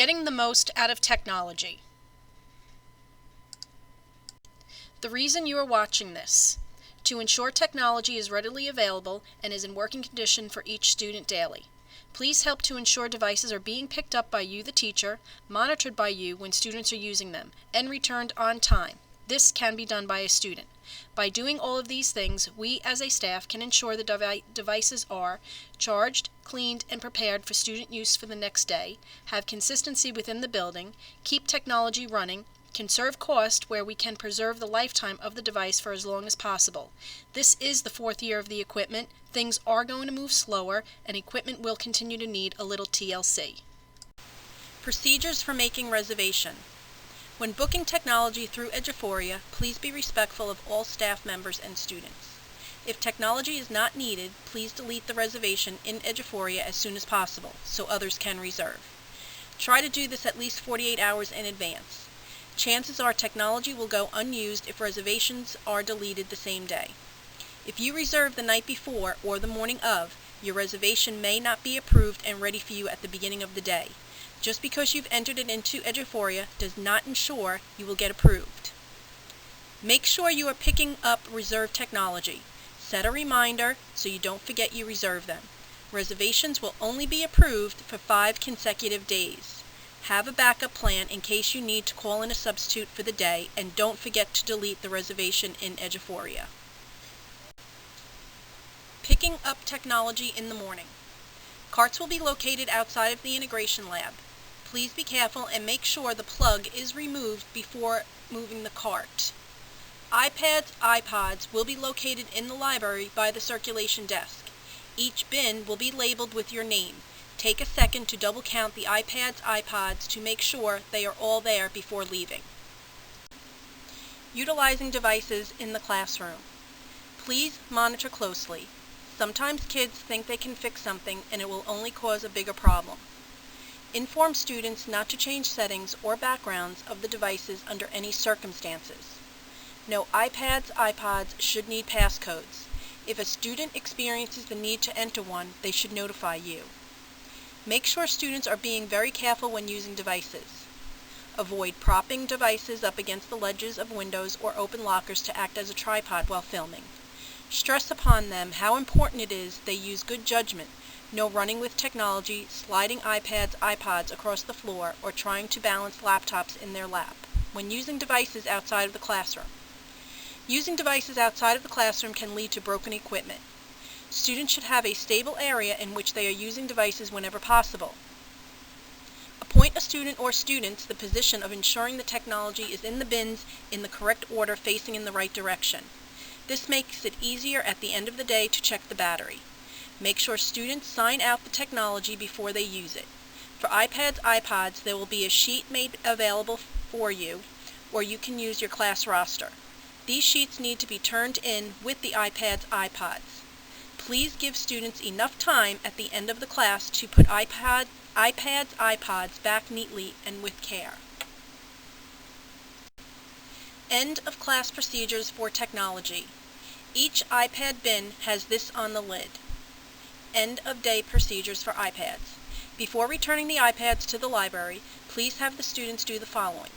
Getting the most out of technology. The reason you are watching this: to ensure technology is readily available and is in working condition for each student daily. Please help to ensure devices are being picked up by you, the teacher, monitored by you when students are using them, and returned on time. This can be done by a student. By doing all of these things, we as a staff can ensure the devices are charged, cleaned, and prepared for student use for the next day, have consistency within the building, keep technology running, conserve cost where we can preserve the lifetime of the device for as long as possible. This is the 4th year of the equipment. Things are going to move slower, and equipment will continue to need a little TLC. Procedures for making reservation. When booking technology through Eduphoria, please be respectful of all staff members and students. If technology is not needed, please delete the reservation in Eduphoria as soon as possible so others can reserve. Try to do this at least 48 hours in advance. Chances are technology will go unused if reservations are deleted the same day. If you reserve the night before or the morning of, your reservation may not be approved and ready for you at the beginning of the day. Just because you've entered it into Eduphoria does not ensure you will get approved. Make sure you are picking up reserved technology. Set a reminder so you don't forget you reserved them. Reservations will only be approved for 5 consecutive days. Have a backup plan in case you need to call in a substitute for the day, and don't forget to delete the reservation in Eduphoria. Picking up technology in the morning. Carts will be located outside of the integration lab. Please be careful and make sure the plug is removed before moving the cart. iPads, iPods will be located in the library by the circulation desk. Each bin will be labeled with your name. Take a second to double count the iPads, iPods to make sure they are all there before leaving. Utilizing devices in the classroom. Please monitor closely. Sometimes kids think they can fix something and it will only cause a bigger problem. Inform students not to change settings or backgrounds of the devices under any circumstances. No iPads, iPods should need passcodes. If a student experiences the need to enter one, they should notify you. Make sure students are being very careful when using devices. Avoid propping devices up against the ledges of windows or open lockers to act as a tripod while filming. Stress upon them how important it is they use good judgment. No running with technology, sliding iPads, iPods across the floor, or trying to balance laptops in their lap when using devices outside of the classroom. Using devices outside of the classroom can lead to broken equipment. Students should have a stable area in which they are using devices whenever possible. Appoint a student or students the position of ensuring the technology is in the bins in the correct order facing in the right direction. This makes it easier at the end of the day to check the battery. Make sure students sign out the technology before they use it. For iPads, iPods, there will be a sheet made available for you, or you can use your class roster. These sheets need to be turned in with the iPads, iPods. Please give students enough time at the end of the class to put iPads, iPods back neatly and with care. End of class procedures for technology. Each iPad bin has this on the lid. End of day procedures for iPads. Before returning the iPads to the library, please have the students do the following.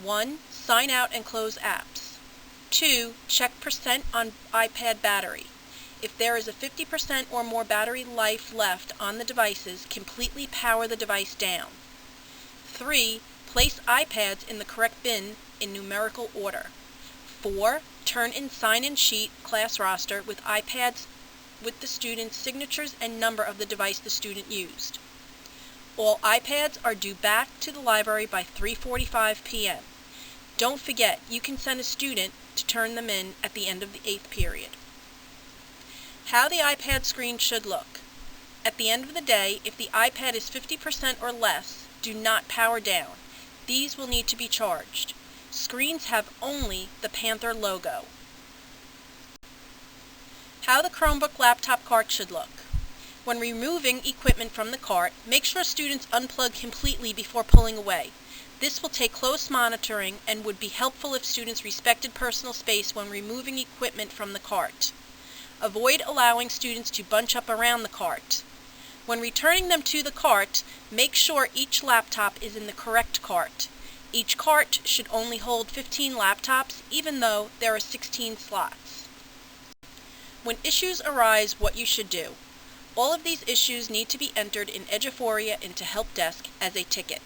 1. Sign out and close apps. 2. Check percent on iPad battery. If there is a 50% or more battery life left on the devices, completely power the device down. 3. Place iPads in the correct bin in numerical order. 4. Turn in sign-in sheet class roster with iPads with the student's signatures and number of the device the student used. All iPads are due back to the library by 3:45 p.m. Don't forget, you can send a student to turn them in at the end of the 8th period. How the iPad screen should look. At the end of the day, if the iPad is 50% or less, do not power down. These will need to be charged. Screens have only the Panther logo. How the Chromebook laptop cart should look. When removing equipment from the cart, make sure students unplug completely before pulling away. This will take close monitoring and would be helpful if students respected personal space when removing equipment from the cart. Avoid allowing students to bunch up around the cart. When returning them to the cart, make sure each laptop is in the correct cart. Each cart should only hold 15 laptops, even though there are 16 slots. When issues arise, what you should do. All of these issues need to be entered in Eduphoria into Help Desk as a ticket.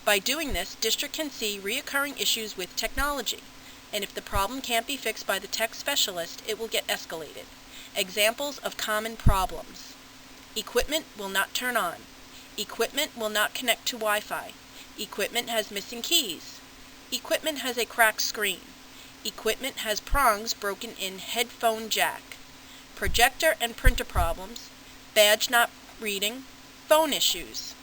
By doing this, district can see reoccurring issues with technology, and if the problem can't be fixed by the tech specialist, it will get escalated. Examples of common problems. Equipment will not turn on. Equipment will not connect to Wi-Fi. Equipment has missing keys. Equipment has a cracked screen. Equipment has prongs broken in headphone jack. Projector and printer problems. Badge not reading. Phone issues.